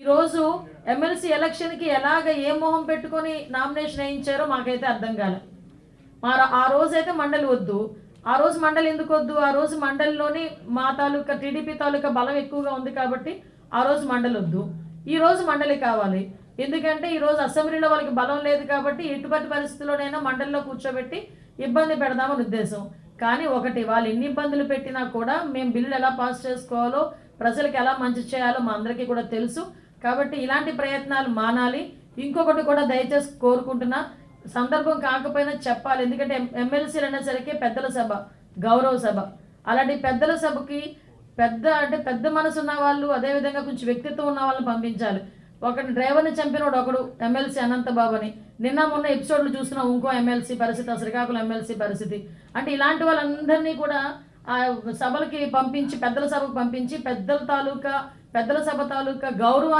ఈరోజు ఎమ్మెల్సీ ఎలక్షన్కి ఎలాగ ఏ మొహం పెట్టుకొని నామినేషన్ వేయించారో మాకైతే అర్థం కాలే. ఆ రోజైతే మండలి వద్దు. ఆ రోజు మండలి ఎందుకు వద్దు? ఆ రోజు మండలిలోని మా తాలూకా టీడీపీ తాలూకా బలం ఎక్కువగా ఉంది కాబట్టి ఆ రోజు మండలి వద్దు. ఈ రోజు మండలి కావాలి. ఎందుకంటే ఈరోజు అసెంబ్లీలో వాళ్ళకి బలం లేదు కాబట్టి ఎటువంటి పరిస్థితుల్లోనైనా మండలిలో కూర్చోబెట్టి ఇబ్బంది పెడదామని ఉద్దేశం. కానీ ఒకటి, వాళ్ళు ఎన్ని ఇబ్బందులు పెట్టినా కూడా మేము బిల్లులు ఎలా పాస్ చేసుకోవాలో, ప్రజలకు ఎలా మంచి చేయాలో మా అందరికీ కూడా తెలుసు. కాబట్టి ఇలాంటి ప్రయత్నాలు మానాలి. ఇంకొకటి కూడా దయచేసి కోరుకుంటున్నా, సందర్భం కాకపోయినా చెప్పాలి. ఎందుకంటే ఎమ్మెల్సీలు అనేసరికి పెద్దల సభ, గౌరవ సభ. అలాంటి పెద్దల సభకి పెద్ద మనసు ఉన్న వాళ్ళు, అదేవిధంగా కొంచెం వ్యక్తిత్వం ఉన్న వాళ్ళని పంపించాలి. ఒకటి డ్రైవర్ని చంపినోడు ఒకడు ఎమ్మెల్సీ అనంతబాబు అని, నిన్న మొన్న ఎపిసోడ్లు చూస్తున్నాం. ఇంకో ఎమ్మెల్సీ పరిస్థితి, శ్రీకాకుళం ఎమ్మెల్సీ పరిస్థితి. అంటే ఇలాంటి వాళ్ళందరినీ కూడా ఆ సభలకి పంపించి, పెద్దల సభకు పంపించి పెద్దల సభ తాలూకా గౌరవాన్ని